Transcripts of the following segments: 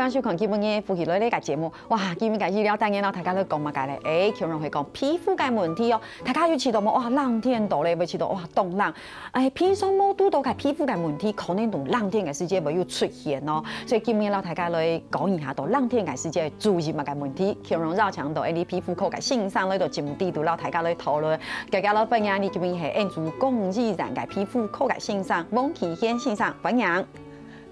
非常喜欢今日嘅夫妻类呢个节目，哇！今日嘅资料当然啦，大家都讲嘛嘅咧，可能会讲皮肤嘅问题哦，大家要知道冇哇，冷天到咧，要知道哇冻冷，平常冇拄到嘅皮肤嘅问题，可能同冷天嘅世界冇要出現咯。所以今日啦，大家來講一下到冷天嘅世界注意乜嘅問題，可能繞牆到啲皮膚科嘅線上咧度節目地度，讓大家來討論。大家老朋友，你今日係按住公益人嘅皮膚科嘅線上，王啟軒先生分享。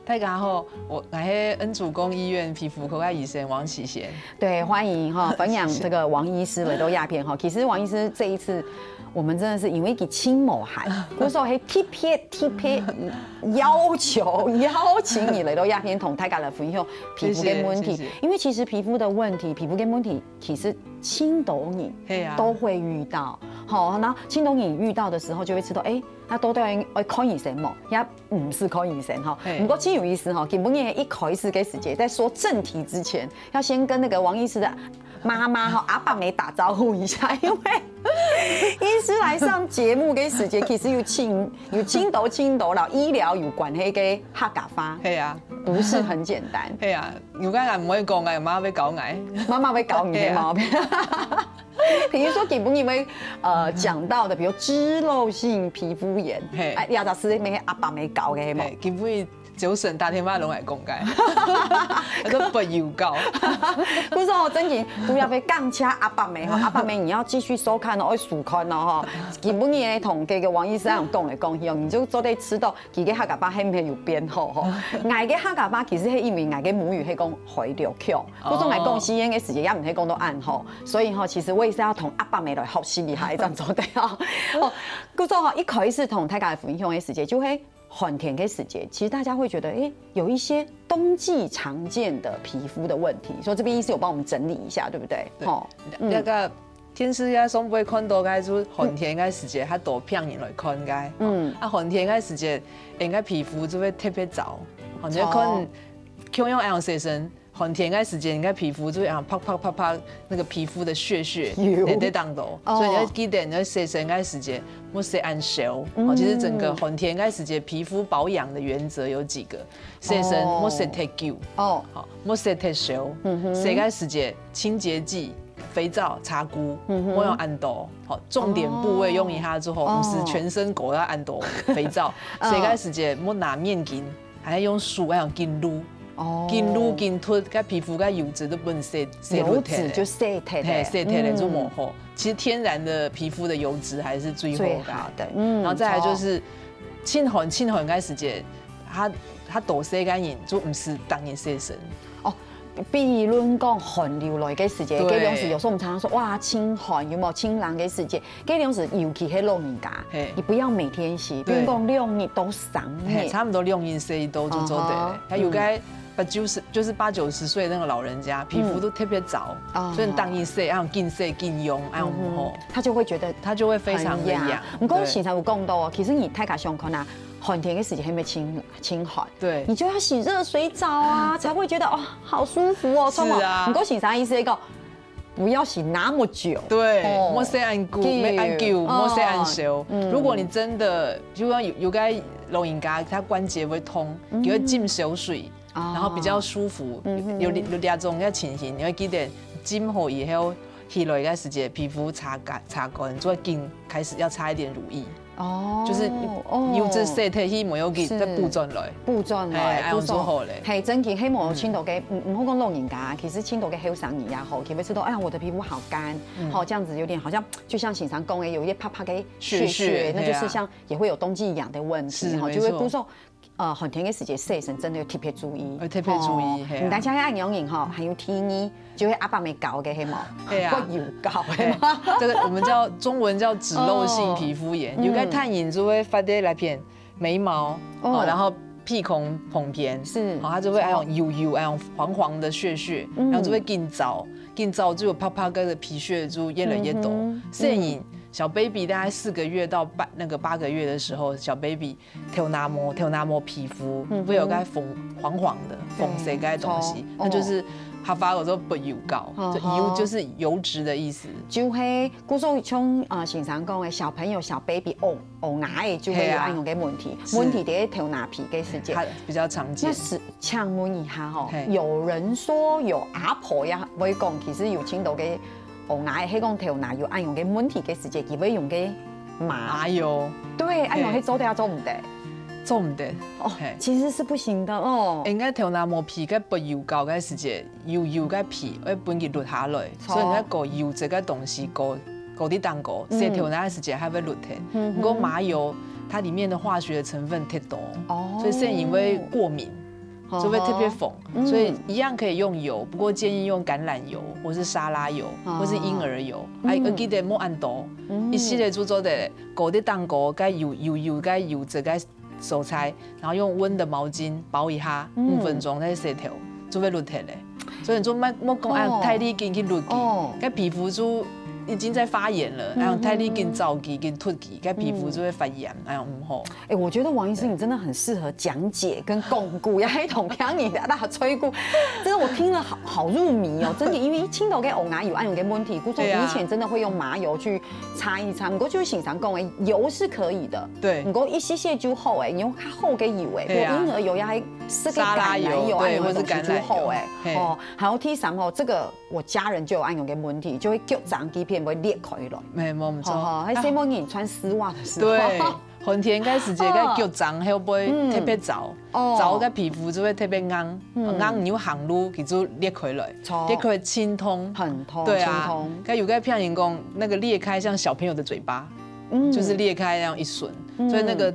大家好，我是恩主公医院皮肤科的医生王啟賢。对，欢迎哈分享这个王医师来到鸦片哈。其实王医师这一次，我们真的是因为给亲某函，那时候还特别邀请你来到鸦片同大家来分享皮肤的问题，因为其实皮肤的问题，皮肤的问题其实青岛人都会遇到。好，然后青岛人遇到的时候就会知道，他都要看醫生嘛，也不是看醫生哈。不過真有意思哈，基本上一開始嘅時節，在說正題之前，要先跟那個王醫師的媽媽哈阿爸妹打招呼一下，因為醫師來上節目嘅時節，其實有青島啦，醫療有關係嘅客家話，係啊，不是很簡單。係啊，有間人唔可以講嘅，媽媽要搞我，媽媽要搞你嘅毛病。比如说，基本因为讲到的，比如脂漏性皮肤炎，亚杂斯那个阿爸没搞嘅嘛，基本九省大天妈拢来讲解，都不要搞。不是哦，真正都要被杠掐阿爸妹哈，阿爸妹你要继续收看哦，要数看哦哈。基本嘢同这个王醫師講嚟講去哦，你就做得知道，佢嘅客家話係唔係有變好吼？嗌嘅客家話其實係因為嗌嘅母語係講會流強，嗰種嗌講西煙嘅時間也唔係講到暗吼，所以哈，其實我也是要同阿爸妹來學習厲害，這樣做得哦。嗰種哈一開始同大家分享嘅時間就係。很甜嘅時節，其實大家會覺得，有一些冬季常見的皮膚的問題，所以這邊醫師有幫我們整理一下，對不對？哦，那個天師呀，總不會看到嘅就很甜嘅時節，佢多片人來看嘅，很甜嘅時節，應該皮膚就會特別糟，或者可能用樣細身。很甜嘅時間，應該皮膚就會啪，那個皮膚的屑在當中，所以你要記得你要洗身嘅時間，莫洗按手。其實整個很甜嘅時間，皮膚保養的原則有幾個：洗身莫洗太久，莫洗太少，洗嘅時間清潔劑、肥皂、擦菇，莫用按多。重點部位用一下之後，不是全身狗要按多肥皂。洗嘅時間莫拿面巾，還要用梳，還要巾擼。筋擼筋脱，甲皮膚甲油脂都不能洗油脂就洗脫，洗脫了就冇好。其實天然的皮膚的油脂還是最好的。然後再來就是清寒嘅時節，它多洗乾淨就唔是當然洗身。哦，比如講寒流來嘅時節，嗰種時有時候我們常常說哇清寒有冇清涼嘅時節，嗰種時尤其係老人家，你不要每天洗，比如講2日到3日，差不多2日洗都就做得了。還有個就是80-90歲那個老人家，皮膚都特別糟，所以你當一洗，然後盡洗盡用，然後他就會覺得他就會非常的癢。不過現在有講到哦，其實你太家想看啊，寒天嘅時節係咪清寒？對，你就要洗熱水澡啊，才會覺得哦好舒服哦。是啊。不過現在意思係講，不要洗那麼久。對，莫洗按久，莫洗按少。如果你真的，就講有個老人家，他關節會痛，佢會浸小水。然後比較舒服，有兩種嘅情形，你會記得浸好以後，起來嘅時節，皮膚擦乾，再開始要擦一點乳液。哦，就是油脂洗脫去，冇有給再補轉來，補做好咧。係真嘅，希望青島嘅唔好講老人家，其實青島嘅後生人也好，佢會知道，哎呀，我的皮膚好乾，好這樣子有點好像，就像經常講嘅，有一些啪嘅屑，那就是像也會有冬季癢的問題，哈，就會補說。寒天嘅時節洗身真的要特別注意，特別注意。唔單止係按樣型哈，還有天衣，就係阿爸未搞嘅係冇，不要搞係嘛。這個我們叫中文叫脂漏性皮膚炎，有個太陽就會發啲來片眉毛，然後屁孔膨片，是，它就會那種油那種黃的屑，然後就會更糟就有啪個皮屑就越來越多，攝影。小 baby 大概4個月到8個月的時候，小 baby 跳那麼皮膚會有個黃黃的粉色嘅東西，那就是客家叫做不油膏，就油就是油脂的意思。就是古时候像先生讲的小朋友小 baby 牙的就会有按用嘅问题，问题在头牙皮嘅时间，它比较常见。那是请问一下吼，有人说有阿婆也会讲，其实有青岛嘅牙的迄讲头牙有按用嘅问题嘅时间，佢会用嘅麻油，对，按用去做掉做唔得。做唔得哦，其实是不行的哦。应该头拿毛皮个不油膏个时节，油个皮会本佢落下来，所以你个油这个东西搞啲蛋糕，洗头拿个时节还会落掉。不过麻油它里面的化学成分太多，所以甚至会过敏，就会特别缝。所以一样可以用油，不过建议用橄榄油或是沙拉油或是婴儿油，要记得莫按多。一系列做做的搞啲蛋糕，该油该油这个。手菜，然后用温的毛巾包一下5分钟再洗头，就会落下来。所以你说莫讲按太力劲去落去，该皮肤就已经在发炎了，然后太力劲燥气跟脱气，该皮肤就会发炎，哎呀唔好。哎，我觉得王医师你真的很适合讲解跟巩固，要一桶听你的大吹鼓，真的我听了好入迷哦，真的，因为青岛跟欧牙有按用嘅问题，故说以前真的会用麻油去擦一擦，不过就是欣赏讲哎，油是可以的，对，不过一些就厚哎，你用较厚嘅油哎，比如婴儿油呀还是个橄榄油，对，或是橄榄油哎，哦，还有 T3哦，这个我家人就有按用嘅问题，就会脚长几片会裂开了，没唔错，还什么你穿丝袜的时候，对。春天该时节该脚长，还会特别糟，糟个皮肤就会特别硬，硬你行路佢就裂开来，裂开清通，很痛，对啊，该有个骗人工那个裂开像小朋友的嘴巴，就是裂开那样一瞬，所以那个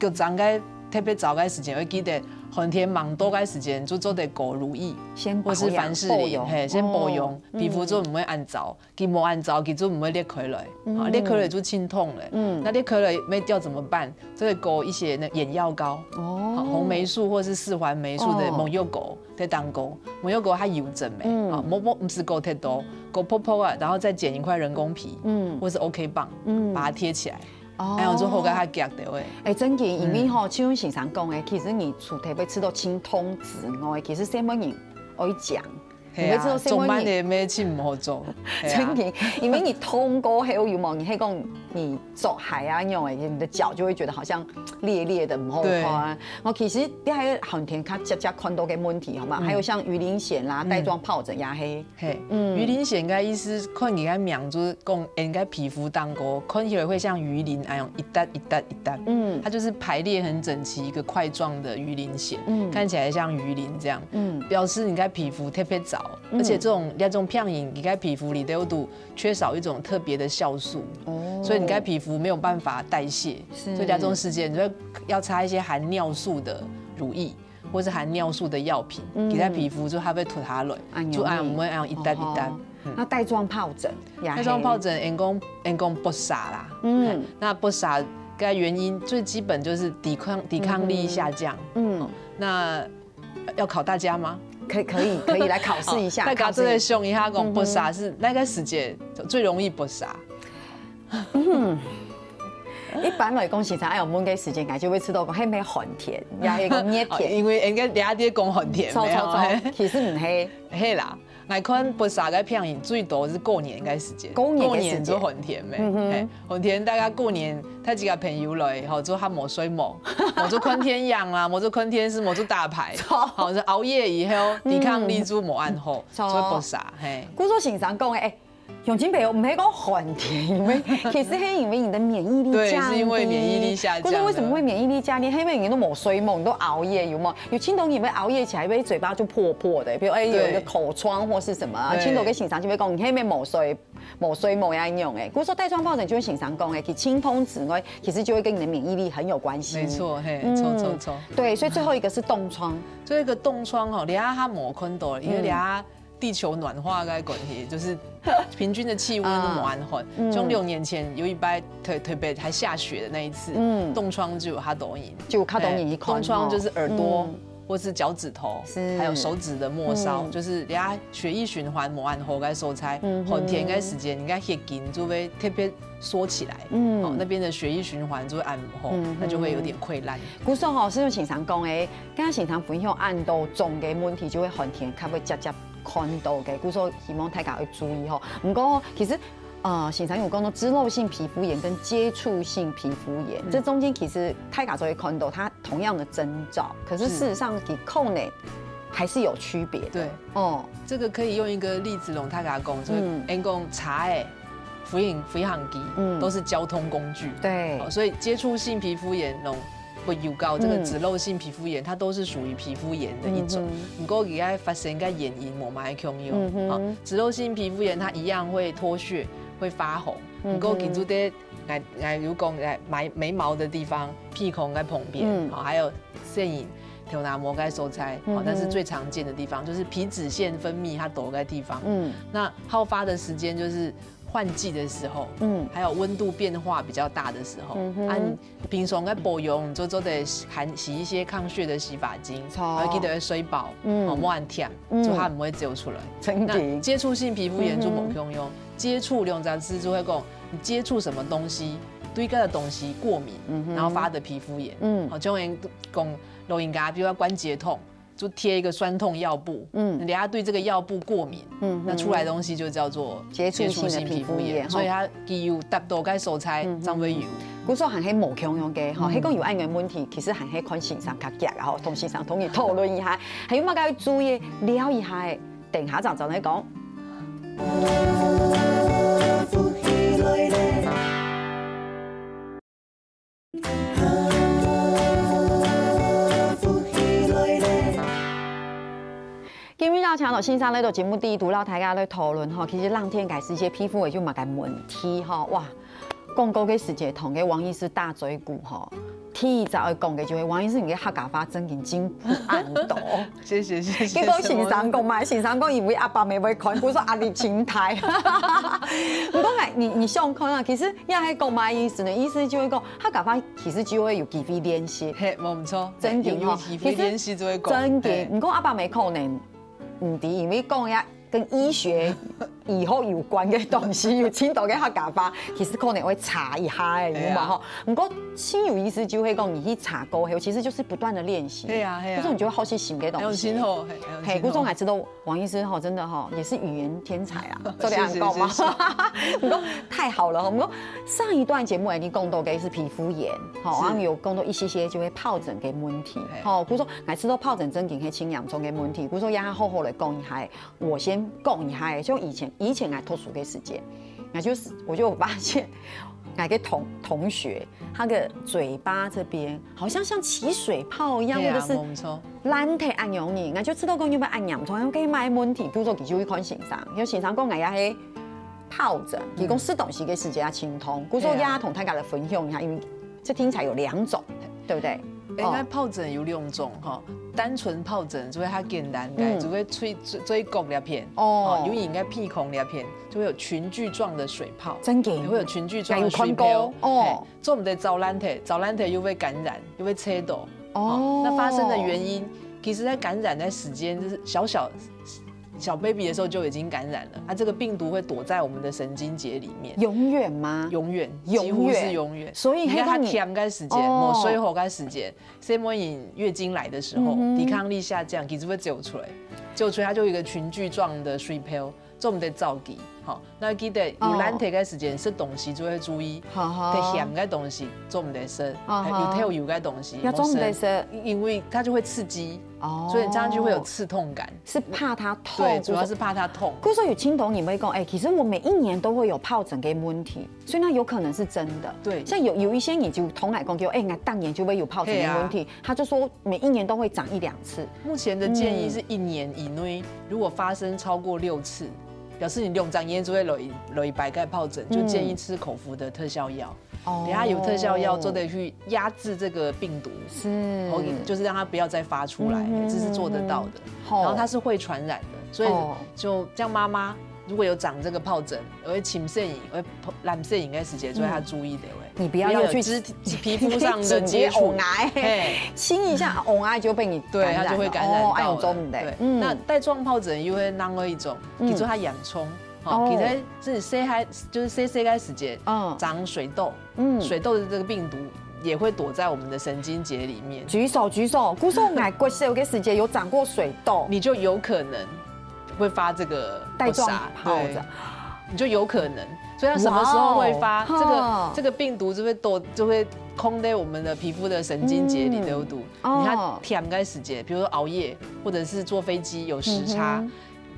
脚长该特别早该时间会记得。春天忙多该时间就做得狗如意，或是凡士林，嘿，先保养，皮肤就唔会按糟，佢冇按糟，佢就唔会裂开来，裂开来就清痛了。那裂开来没掉怎么办？就会勾一些那眼药膏，红霉素或是4环霉素的蒙药膏在当勾，蒙药膏它油整没，不是勾太多，勾泡泡啊，然后再剪一块人工皮，或是 OK 棒，把它贴起来。哎，我做后盖它夹的喂。哎，真嘅，因为吼，像先生讲的，其实你除特别吃到清通之外，其实什么人会讲。你会知道中班的咩钱唔好做，真嘅，因为你通过还有毛，你可以讲你走海啊那种诶，你的脚就会觉得好像裂裂的，唔好看。我其实你还很田卡加看到嘅问题，好吗？还有像鱼鳞癣啦、带状疱疹、压黑。嘿，鱼鳞癣嘅意思，看起来名就是讲应该皮肤当过，看起来会像鱼鳞那样一笪一笪一笪。它就是排列很整齐一个块状的鱼鳞癣，看起来像鱼鳞这样。表示你该皮肤特别早。而且这种片影，你该皮肤里都有缺少一种特别的酵素，所以你该皮肤没有办法代谢，所以这种时间你就要擦一些含尿素的乳液，或是含尿素的药品，给它皮肤就它会脱下来，就按我们按一笪一笪。那带状疱疹，带状疱疹，人工不傻啦，那不傻该原因最基本就是抵抗力下降，那要考大家吗？可以来考试一下。大家真的想一下，讲不傻是那个时节最容易不傻。一般来讲，时常有某个时间，就会吃到讲迄咩寒甜，也係講熱甜。因為人家嗲啲講寒甜，其實唔係，係啦。我看不傻嘅片影最多是過年嘅時節，過年做寒甜嘅，寒甜大家過年睇幾個朋友來，好做下磨水磨，磨做坤天陽啦，磨做坤天是磨做大牌，好就熬夜以後抵抗力就冇按好，所以不傻。古說先生講誒。永清朋友唔係講寒甜，因為其實係因為你的免疫力降低。對，是因為免疫力下降。可是為什麼會免疫力降低？係因為你都冇睡夢，都熬夜，有冇？有青島因為熬夜起來，因為嘴巴就破破的，比如有一個口瘡或是什麼啊。青島嘅先生就會講，你係因為冇睡夢呀樣誒。古說帶狀疱疹就會先生講誒，其清通之外，其實就會跟你的免疫力很有關係。沒錯，嘿，錯。對，所以最後一個是凍瘡。最後一個凍瘡哦，你睇下冇看到，因為你睇地球暖化嘅關係，就是平均的氣溫都冇按緩。像6年前有一擺特別還下雪的那一次，凍瘡就有它抖音，凍瘡就是耳朵或是腳趾頭，還有手指的末梢，就是人家血液循環冇按好該收菜，很甜該時間，你該血筋就會特別縮起來，那邊的血液循環就會按唔好，那就會有點潰爛。古時候是用先生講誒，剛剛先生分享按到重嘅問題就會很甜，較會夾看到嘅，故所希望大家要注意吼。不过其实。现场有讲到脂漏性皮肤炎跟接触性皮肤炎，这中间其实大家都会看到它同样的征兆，可是事实上给扣呢还是有区别的。对，这个可以用一个例子让大家讲，就是讲茶飞航机都是交通工具，对，所以接触性皮肤炎会有高这个脂漏性皮肤炎，它都是属于皮肤炎的一种。不过它发生在眼影膜蛮强用，脂漏性皮肤炎它一样会脱屑。会发红，不过记住在如讲眉毛的地方、屁孔在旁边，还有线影、头拿膜该收拆，但是最常见的地方就是皮脂腺分泌它躲在地方。那好发的时间就是换季的时候，还有温度变化比较大的时候，你平常在保养，你做得洗一些抗屑的洗发精，还记得水保，莫按舔，就它不会揪出来。那接触性皮肤炎就冇用。接触两杂字就会讲，你接触什么东西，对个的东西过敏，然后发的皮肤炎。就人讲老人家，比如说关节痛，就贴一个酸痛药布。人家对这个药布过敏，那出来的东西就叫做接触性皮肤炎。所以它有达到该蔬菜张尾油。古说含迄无强用嘅，吼，迄讲有爱嘅问题，其实含迄看先生较夹啊，吼，同先生同意讨论一下，还有乜该注意聊一下嘅，等下就来讲。今日要请到先生来到节目第一度，让大家来讨论哈，其实浪天改是一些皮肤会就嘛个问题哈，哇，讲过嘅世界痛嘅王医师大嘴骨哈。提早去讲嘅就係王醫師，你嘅客家話真係真暗道。謝謝。結果先生講嘛，先生講因為阿爸未會看，佢說壓力真大。唔講係你想看啊，其實也係講嘛意思呢，意思就會講客家話其實就會有機會練習。係冇唔錯，真嘅哈。其實練習就會講。真嘅，唔講阿爸未可能唔啲，因為講呀。跟醫學以後有關嘅東西，有聽到嘅客家話，其實可能會查一下嘅，有嘛吼。不過親有意思就會講，你去查過後，其實就是不斷的練習。對啊，嗰種你就會好奇新嘅東西。嘿，觀眾還知道王醫師吼，真的吼也是語言天才啊，做得很高嘛。不過太好了，不過上一段節目你講到嘅是皮膚炎，好，然後有講到一些就會疱疹嘅問題，好，佢說我知道疱疹真係輕嚴重嘅問題，佢說也好好嚟講一下，我先。講一下，就以前還特殊的時間，那就是我就發現，那個同學，他的嘴巴這邊好像起水泡一樣，或者是爛體按癢你，我就知道講有冇按癢瘡，有幾買問題，比如說佢就會看先生，有先生講我也係疱疹，佢講吃東西嘅時間也清痛，佢說也同大家來分享一下，因為這聽起來有2種，對不對？應該疱疹有2種哈，單純疱疹就會較簡單嘅，就會嘴角那片，有應該屁孔那片就會有群聚狀的水泡，真嘅，會有群聚狀的水泡，做唔得早爛體又會感染，又會切到，那發生的原因，其實在感染的時間就是小 baby 的時候就已經感染了，它這個病毒會躲在我們的神經節裡面。永遠嗎？永遠，幾乎是永遠。所以你看它甜該時間，抹水後該時間，什麼月經來的時候，抵抗力下降，其實會揪出來，它就有一個群聚狀的水泡，做唔得造記。好，那記得有爛體嘅時間食東西就會注意，太鹹嘅東西做唔得食，有太油嘅東西要做唔得食，因為它就會刺激，所以你這樣就會有刺痛感，是怕它痛，對，主要是怕它痛。故說有青銅，你會講，哎，其實我每一年都會有疱疹嘅問題，所以那有可能是真的。對，像有一些你就同來講，就哎，我當年就會有疱疹嘅問題，他就說每一年都會長1-2次。目前的建議是1年以內，如果發生超過6次。表示你2張煙就會有100個疱疹，就建議吃口服的特效藥。等下有特效藥做得去壓制這個病毒，是，就是讓它不要再發出來，這是做得到的。然後它是會傳染的，所以就像媽媽如果有長這個疱疹，會침攝影，會染攝影的時間，所以她注意的。你不要有去皮膚上的接觸，親一下，癌就被你對，它就會感染到了。對，那帶狀疱疹又會另外一種，叫做它癢瘡。其實是細個時間長水痘，水痘的這個病毒也會躲在我們的神經節裡面。舉手，古時候我骨小嘅時間有長過水痘，你就有可能。会发这个带状疱疹，你就有可能。所以它什么时候会发？这个病毒就会空在我们的皮肤的神经节里头堵。你看舔该时节，比如说熬夜或者是坐飞机有时差。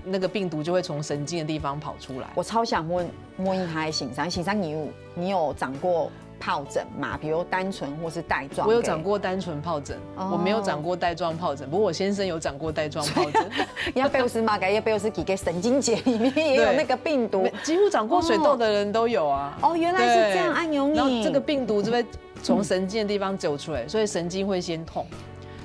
那个病毒就会从神经的地方跑出来。我超想问一下信山，你有长过疱疹吗？比如单纯或是带状？我有长过单纯疱疹，我没有长过带状疱疹。不过我先生有长过带状疱疹。亚贝乌斯嘛，亚贝乌斯几个神经节里面也有那个病毒，几乎长过水痘的人都有啊。哦，原来是这样，安永你。然后这个病毒就会从神经的地方走出来，所以神经会先痛。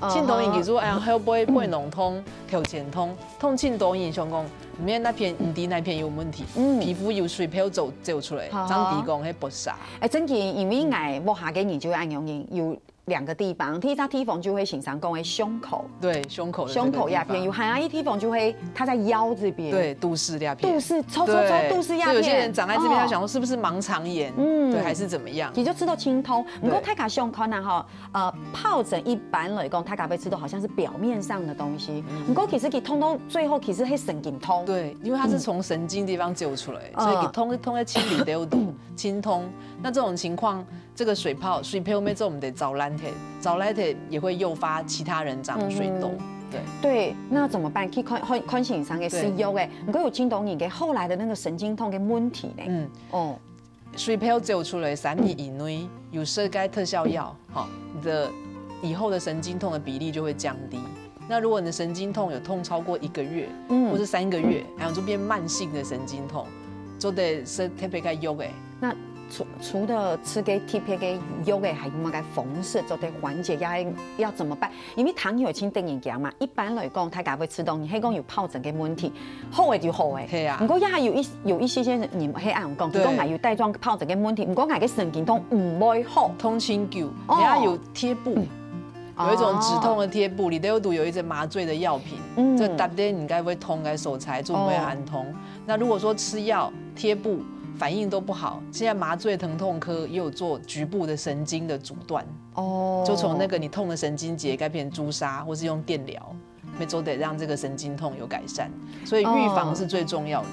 庆抖音其实还有背脓痛、头前痛，庆抖音上讲，里面那片底那片有问题，皮肤有水泡走出来，长地讲迄搏杀。真嘅，因为我下个研究安用有2个地方，第一地方就会经常讲的胸口，对，胸口鸦片，有还有一地方就会它在腰这边，对，杜氏鸦片，杜氏抽杜氏鸦片，有些人长在这边，他想说是不是盲肠炎，对，还是怎么样？你就知道清通，不过太卡胸口呢疱疹一般来讲，它卡被吃到好像是表面上的东西，不过其实给通到最后其实是神经痛，对，因为它是从神经地方揪出来，所以给通在清理都有清通。那这种情况，这个水泡没做我们得找蓝铁也会诱发其他人长水痘。对，那怎么办？去看心上的使用诶，不过有听懂你给后来的那个神经痛跟问题呢？水泡揪出来3米以内有设该特效药，你的以后的神经痛的比例就会降低。那如果你的神经痛有痛超过1个月，或是3个月，还有就变慢性的神经痛，就得是特别该用诶。那除了吃给特别给药的，还有么个方式做得缓解要怎么办？因为糖有轻等于讲嘛，一般来讲，他家会吃东西，黑讲有疱疹的问题，好的就好的。对啊。不过也有一些人黑暗讲，佢讲係有帶狀疱疹的問題，唔講係個神經痛唔會好。通清灸，人家有貼布。有一種止痛的貼布，里頭有一隻麻醉的藥品，這搭啲你該會痛，該手裁就不會寒痛。那如果說吃藥貼布反應都不好，現在麻醉疼痛科也有做局部的神經的阻斷，就從那個你痛的神經節改變朱砂，或是用電療，沒做得讓這個神經痛有改善。所以預防是最重要的。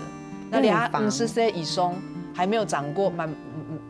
那你還50歲以上還沒有長過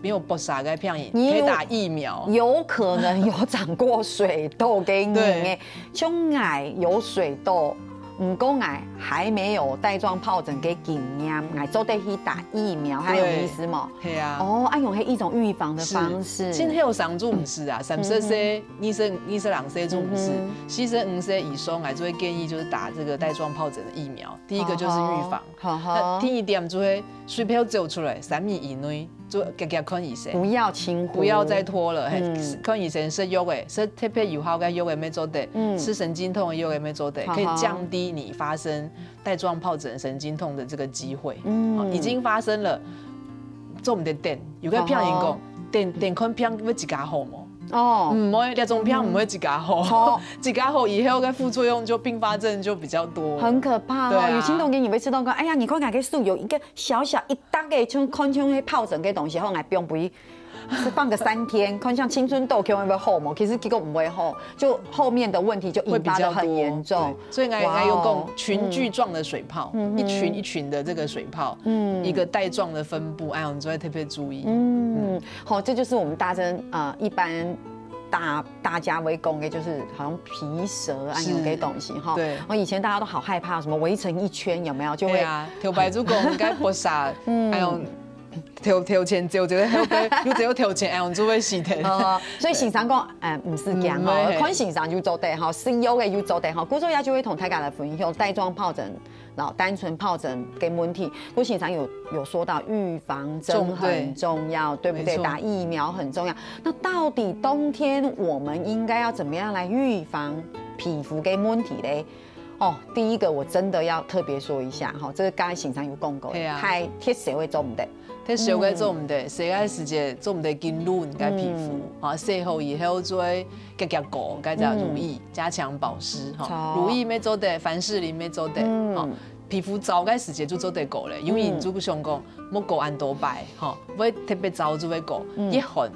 沒有搏殺嘅片，可以打疫苗。有可能有長過水痘給你嘅，像癌有水痘，唔過癌還沒有帶狀疱疹嘅經驗，癌做得去打疫苗，還有意思嗎？係啊。按用係一種預防的方式。現在有上做唔是啊，30歲、22歲做唔是，45歲以上癌就會建議就是打這個帶狀疱疹的疫苗。第一個就是預防。那第一點就會水泡走出來3米以內。就夾夾看醫生，不要輕忽，不要再拖了。看醫生食藥嘅，食特別有效嘅藥嘅咩做得，吃神經痛嘅藥嘅咩做得，可以降低你發生帶狀疱疹神經痛的這個機會。已經發生了，做唔得等，有個騙人講，等看騙要一家好冇？唔會，那種騙唔會一家好，一家好以後嘅副作用就併發症就比較多，很可怕哦。有聽懂嘅，你會知道講，哎呀，你看那個樹有一個小小一大個像看像迄疱疹嘅東西，後來不會放個3天，看像青春痘可能會好冇，其實結果唔會好，就後面的問題就引發得很嚴重。所以我有講群聚狀的水泡，一群一群的這個水泡，一個帶狀的分布，哎，我們就會特別注意。好，這就是我們大針一般大家會講的，就是好像皮蛇啊有嘅東西哈。對。以前大家都好害怕，什麼圍成一圈有沒有？就會啊，條白豬講該搏殺，哎呦。條錢就這個後背，你只有條錢，哎，我就會死的。所以先生講，唔是講哈，看先生就做得哈，是有嘅就做得哈。古時候也就會同大家來分享帶狀疱疹，然後單純疱疹嘅問題。古先生有說到預防針很重要，對不對？打疫苗很重要。那到底冬天我們應該要怎麼樣來預防皮膚嘅問題呢？第一個我真的要特別說一下哈，這個剛才先生有講過，太貼社會做唔得。太少嘅做唔得，世界時節做唔得筋潤嘅皮膚，曬後以後做夾夾膏，加隻乳液加強保濕，乳液咩做得，凡士林咩做得，皮膚糟嘅時節就做得膏咧，因為你就想講冇膏按多白，會特別糟就會膏，越寒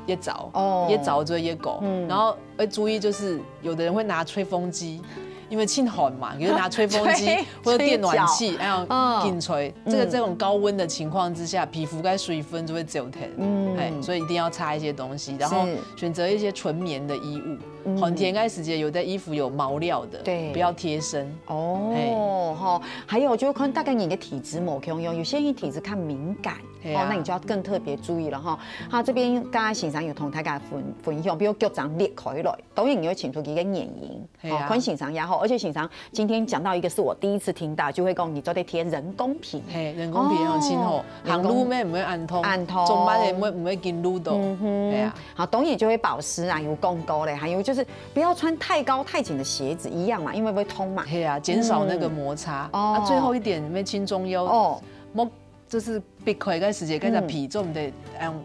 越糟，越糟就會越膏，然後要注意就是有的人會拿吹風機。因为庆寒嘛，比如拿吹风机或者电暖气，然后紧吹，这种高温的情况之下，皮肤该水分就会走疼，所以一定要擦一些东西，然后选择一些纯棉的衣物，寒天该时节有的衣服有毛料的，对，不要贴身。哦，还有就看大概你的体质某种有些人体质看敏感，那你就要更特别注意了哈。他这边刚才先生有同大家分享，比如脚掌裂开来，当然你会请出一个眼影，看先生也好，而且先生今天讲到一个是我第一次听到，就会讲你都得贴人工皮，人工皮很轻吼，行路咩唔会按痛，中班的唔会紧路到，好，当然就会保湿啊，有更高嘞，还有就是不要穿太高太紧的鞋子一样嘛，因为会痛嘛，减少那个摩擦。最后一点，没轻中优莫就是避开个时节，跟着皮就唔得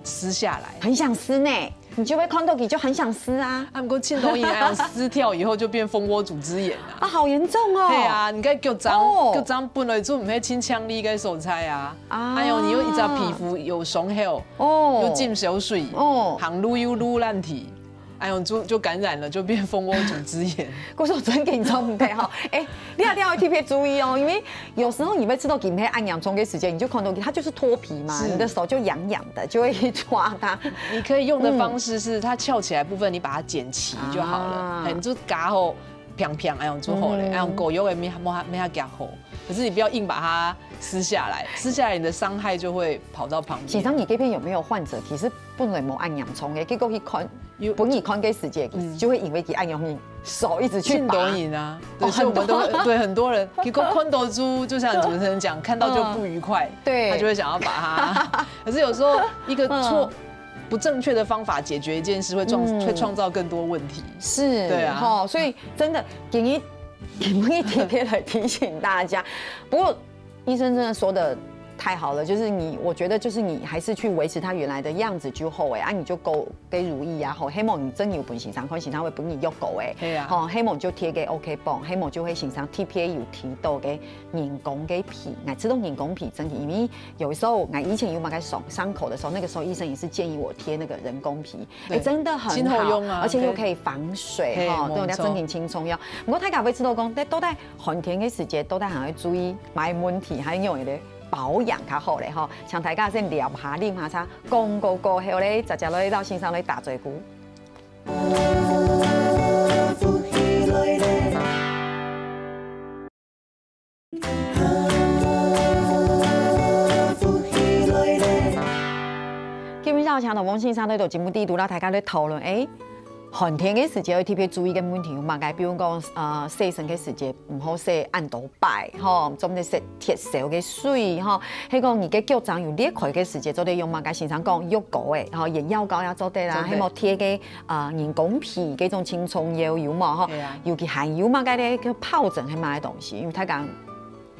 撕下来，很想撕呢。你就会看到你就很想撕啊，不过庆东炎撕掉以后就变蜂窝组织炎啊，好严重哦。对啊，你该脚掌本来就唔系清腔力该手菜啊，还有你又一只皮肤有松厚，又进小水，行路又撸烂体。就感染了，就变蜂窝组织炎。我说真紧张唔太好，你一定要特别注意哦，因为有时候你会吃到给你按洋葱的时间，你就看到它就是脱皮嘛，你的手就痒痒的，就会去抓它。你可以用的方式是，它翘起来部分你把它剪齐就好了，你就夹好，平平做好嘞，狗油也没它夹好。可是你不要硬把它撕下来，撕下来你的伤害就会跑到旁边。其实你这边有没有患者其实本来没按洋葱的，结果去看。本你看给时间，就会以为你按用你手一直去拔。抖音啊，对，所以我们都对很多人，结果看到猪，就像主持人讲，看到就不愉快，对，他就会想要把它。可是有时候一个不正确的方法解决一件事，会创造更多问题。是，对啊，所以真的给你特别来提醒大家。不过医生真的说的。太好了，就是我觉得就是你还是去维持它原来的样子就好你就够给如意啊，希望你真有本形上，可能形上会本你喐够希望就贴给 OK 绷，希望就会形上 TPA 有提到嘅人工嘅皮，知道人工皮真的，因为有时候以前有买个伤口的时候，那个时候医生也是建议我贴那个人工皮，真的很好用啊，而且又可以防水对我哋真挺轻松要。不过大家会知道讲，都在寒天嘅时节，都在还要注意买问题，还有咧。保养较好咧吼，像大家先聊下、啉下茶，讲过后咧，直接落去到先生咧打嘴鼓。基本上，像同王先生咧做节目底，都啦大家咧讨论寒天嘅时节要特别注意嘅问题有嘛？比如讲洗身嘅时节唔好洗按倒摆，总得洗铁烧嘅水，迄个你嘅脚掌有裂开嘅时节，做得用嘛？先生讲药膏诶，眼药膏也做得啦，希望贴嘅人工皮嗰种青葱油有嘛？尤其含有嘛？咧个疱疹系嘛嘅东西，因为他讲。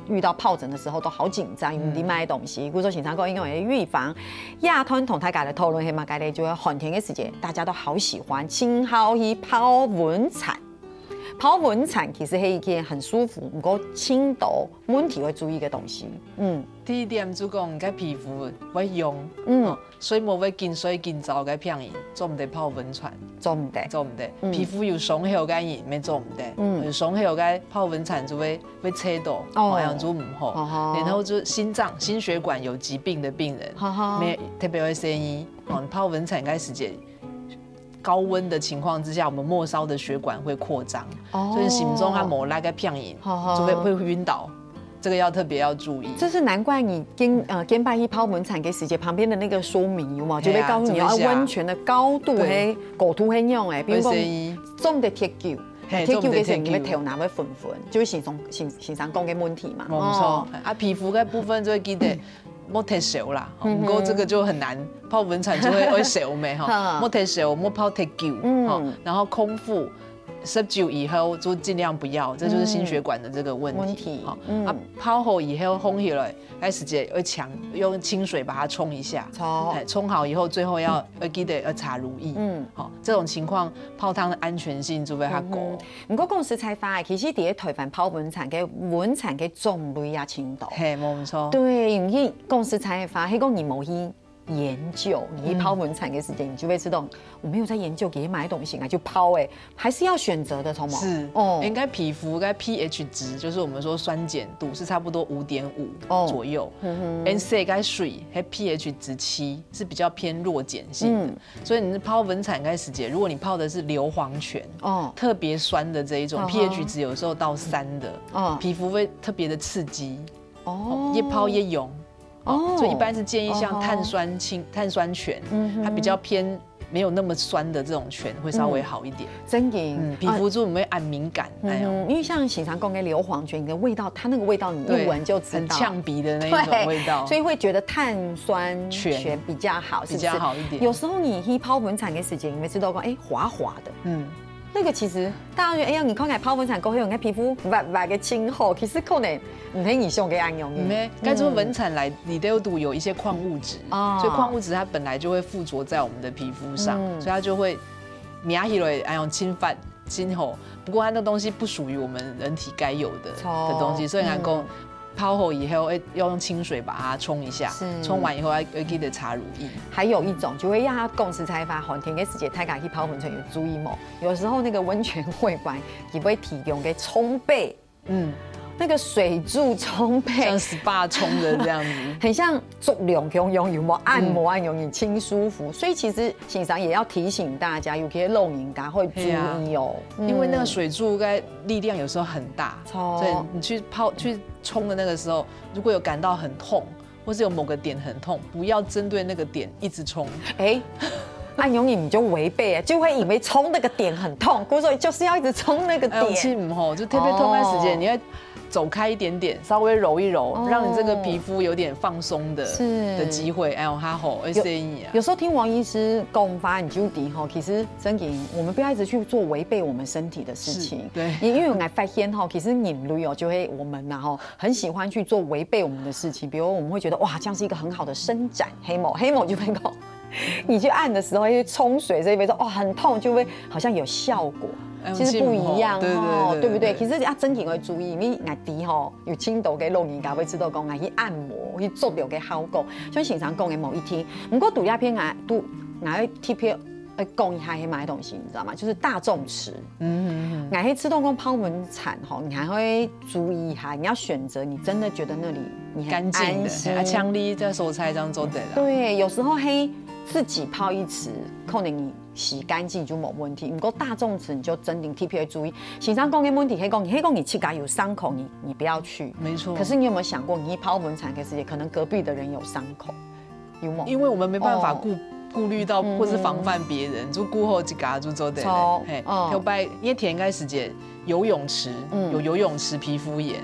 遇到疱疹的时候都好紧张，因为你买东西，比如说先生讲因为预防亚团同大家来讨论下嘛，家咧就要寒天的时节，大家都好喜欢，青好去泡温泉。泡温泉其实是一件很舒服，不过轻度问题会注意的东西。第一点就讲，个皮肤会用，水膜会进水进澡个片影，做唔得泡温泉，做唔得。皮肤有松厚个影，没做唔得。有松厚个泡温泉就会切到，这样就唔好。然后就心血管有疾病的病人，特别会生医。泡温泉个时节。高温的情况之下，我们末梢的血管会扩张，所以心中它某那个片影就会晕倒，这个要特别要注意。这是难怪你跟拜一泡温泉给时节旁边的那个说明有嘛，就会告诉你要温泉的高度高度很用比如说重的铁球。铁球嘅时候，你会头拿会粉，就是形上讲嘅问题嘛。没错，皮肤嘅部分就会记得。莫贴手啦，不过这个就很难，泡温泉就会手没哈，莫贴手，莫泡贴球，然后空腹19以后就尽量不要，这就是心血管的这个问题。泡好以后烘起来，开始接会用清水把它冲一下，冲好以后，最后要记得要擦乳液。这种情况泡汤的安全性就会较高。不过讲实在话，其实伫咧台湾泡温泉嘅温泉嘅种类也程度，嘿，冇错。对，因为讲实在话，迄个你冇去研究，你一泡文产的时间，你就会知道我没有在研究给买东西啊，就泡还是要选择的，同吗？是应该皮肤该 pH 值，就是我们说酸碱度是差不多5.5左右，NC 该水还 pH 值7是比较偏弱碱性的，所以你是泡文产该时间，如果你泡的是硫磺泉，特别酸的这一种，pH 值有时候到3的，皮肤会特别的刺激，越泡越溶。所以一般是建议像碳酸泉，它比较偏没有那么酸的这种泉会稍微好一点。真的，皮肤就不会很敏感。因为像喜常讲的硫磺泉，你的味道，它那个味道你一闻就知道，很呛鼻的那一种味道，所以会觉得碳酸泉比较好，比较好一点。有时候你一泡文产的时间，你会知道说，滑滑的，那个其实大家觉得，哎呀，你看起来泡文产过后，你看皮肤白个清厚，其实可能唔係你想嘅安用嘅。该说文产来，你都有一些矿物质，所以矿物质它本来就会附着在我们的皮肤上，所以它就会免起来安用侵犯今后。不过它那东西不属于我们人体该有的东西，所以讲讲。泡后以后，要用清水把它冲一下，冲完以后要记得擦乳液。还有一种就会让它共识开发，寒天的时节，大家去泡温泉有注意冇？有时候那个温泉会馆也会提供给冲背，那个水柱冲背，像 SPA 冲的这样子，很像足凉用有没有按摩按用，你轻舒服。所以其实欣赏也要提醒大家，有些露营家会注意哦，因为那个水柱该力量有时候很大，所以你去冲的那个时候，如果有感到很痛，或是有某个点很痛，不要针对那个点一直冲。按用你就违背，就会以为冲那个点很痛，所以就是要一直冲那个点。气唔好，就特别痛的时间，你要走开一点点，稍微揉一揉，让你这个皮肤有点放松的机会。哎呦，哈好，有时候听王医师讲法，你就底哈，其实真的我们不要一直去做违背我们身体的事情。对，因为我们发现哈，其实人类就会我们然后很喜欢去做违背我们的事情，比如我们会觉得哇，这样是一个很好的伸展，黑某就会讲。你去按的时候，因为冲水，所以会说很痛，就会好像有效果，其实不一样对不对？其实真的会注意，因为眼底有青豆嘅老人家会知道讲爱去按摩，去做到嘅效果。所以经常讲嘅某一天，不过杜亚片爱特别讲一下去买东西，你知道吗？就是大众池，爱去吃东宫泡温产你还会注意一下，你要选择你真的觉得那里你很安心的，强力在手菜当中的啦。对，有时候自己泡一池，可能你洗干净就没问题。不过大众池你就真的特别注意。经常讲的问题，你膝盖有伤口，你不要去。没错。可是你有没有想过，你一泡温产的时间，可能隔壁的人有伤口，有冇？因为我们没办法顾虑到或是防范别人，就顾后几家就做的。因为田该时间游泳池有游泳池皮肤炎。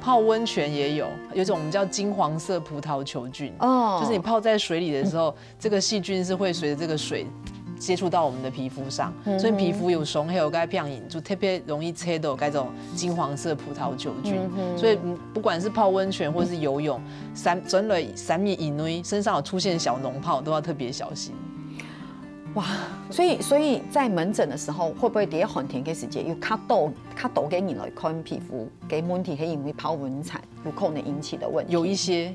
泡温泉也有一种我们叫金黄色葡萄球菌，就是你泡在水里的时候，这个细菌是会随着这个水接触到我们的皮肤上，所以皮肤有松还有该漂饮，就特别容易切到该种金黄色葡萄球菌。所以不管是泡温泉或是游泳，3米以内身上有出现小脓泡，都要特别小心。哇，所以在门诊的时候，会不会在寒天的时间有较多给你来看皮肤给问题，是因为泡温产有可能引起的问题？有一些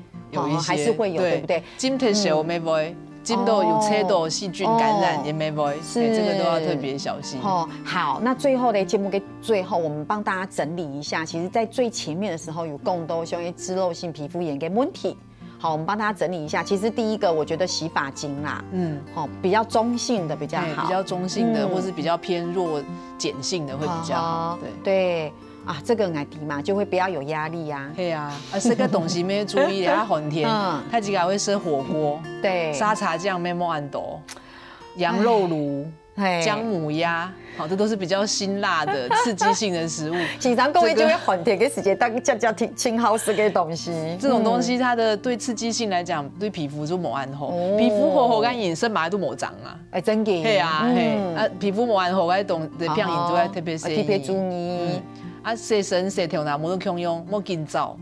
还是会有，对不对？金特小没会，金都有切到细菌感染也没会，这个都要特别小心。好，那最后的节目的最后，我们帮大家整理一下，其实在最前面的时候有更多像脂漏性皮肤炎的问题。好，我们帮大家整理一下。其实第一个，我觉得洗发精啦，比较中性的比较好，比较中性的，或是比较偏弱碱性的会比较好。对这个爱迪嘛，就会不要有压力啊。对啊，这个东西没注意，它寒天，它几个会吃火锅，对，沙茶酱没莫安多，羊肉炉。姜母鸭，好，这都是比较辛辣的、刺激性的食物。经常各位就会寒天的时间，当家挺好吃的东西。这种东西它的对刺激性来讲，对皮肤就冇安好，皮肤好干引生马都冇长啊。真嘅。对啊，皮肤冇安好，该懂的漂饮都要特别注意。啊，洗身洗头哪无都强用，莫紧走，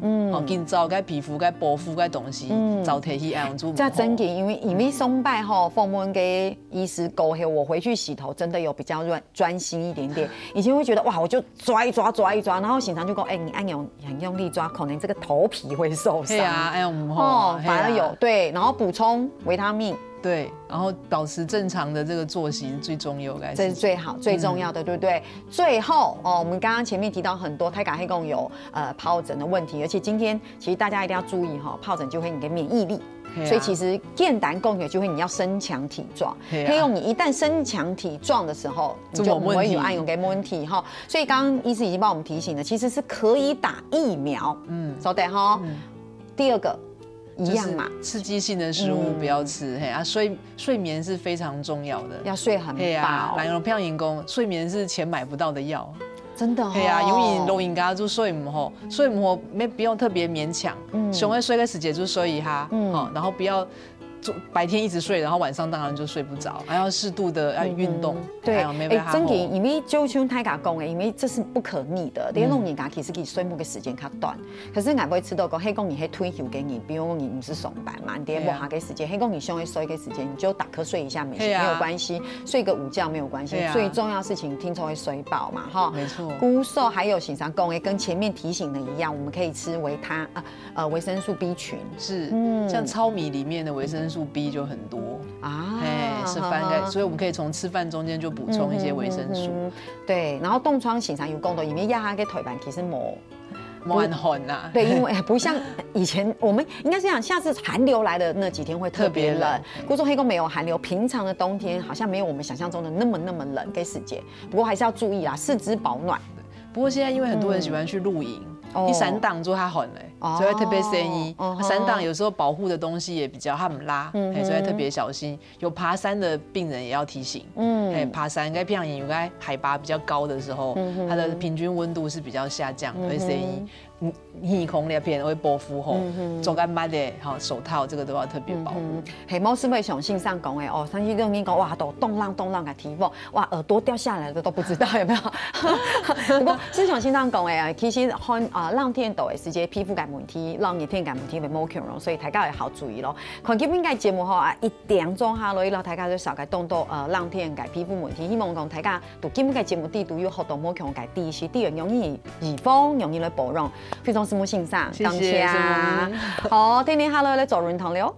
紧走该皮肤该保护该东西，早提起按住。这真紧，因为松拜吼，凤文给医师勾黑，我回去洗头真的有比较专心一点点。以前会觉得哇，我就抓一抓，然后醒常就讲，你按很用力抓，可能这个头皮会受伤。对啊，哎呦，哦，反而有对，然后补充维他命。对，然后保持正常的这个作息是最重要的，这是最好最重要的，对不对？最后我们刚刚前面提到很多，太感黑共有疱疹的问题，而且今天其实大家一定要注意疱疹就会你的免疫力。所以其实健胆共有就会你要身强体壮，黑用你一旦身强体壮的时候，你就不会有按用给问题哈。所以刚刚医师已经帮我们提醒了，其实是可以打疫苗，说对哈。第二个。一样嘛，刺激性的食物不要吃，睡眠是非常重要的，要睡很饱。懒人票员工睡眠是钱买不到的药，真的。对啊，因为老人家就睡唔好，睡唔好没不用特别勉强，想要睡个时间就睡一下，然后不要。白天一直睡，然后晚上当然就睡不着，还要适度的要运动。对，真的，因为就像太家讲的，因为这是不可逆的。你弄人家其实可以睡眠的时间较短，可是俺不会吃到讲，黑公你黑退休给你，比如说你不是上班嘛，你得摸下个时间，黑公你想要睡一个时间，你就打瞌睡一下没有关系，睡个午觉没有关系。最重要的事情听说会睡饱嘛，哈。没错。菇瘦还有醒上公诶，跟前面提醒的一样，我们可以吃维生素 B 群，是，像糙米里面的维生素 B 就很多啊，是饭所以我们可以从吃饭中间就补充一些维生素。对，然后冻疮醒上有功的，因为压它给腿板其实没很狠呐。对，因为不像以前，我们应该是讲，下次寒流来的那几天会特别冷。故说黑宫没有寒流，平常的冬天好像没有我们想象中的那么冷给时节。不过还是要注意啦，四肢保暖。不过现在因为很多人喜欢去露营。你散档做它很所以特别生意。散档有时候保护的东西也比较他们拉，所以特别小心。有爬山的病人也要提醒，爬山该平常该海拔比较高的时候，它的平均温度是比较下降，会生意。耳孔那片会保护吼，做干嘛的手套这个都要特别保护。黑猫是会雄性上讲的上次跟你讲哇，都动浪的提风，哇耳朵掉下来的都不知道有没有？不过是雄性上讲的其实浪天豆的时节皮肤感问题，让热天感问题会冇强容，所以大家要好注意咯。看基本嘅节目1点钟下落，大家就少嘅动到浪天嘅皮膚問題，希望講大家讀基本嘅節目啲都有學到冇強嘅知識，啲人容易預防，容易來保養。非常師母欣賞，感謝。好，天天下落嚟做論壇了。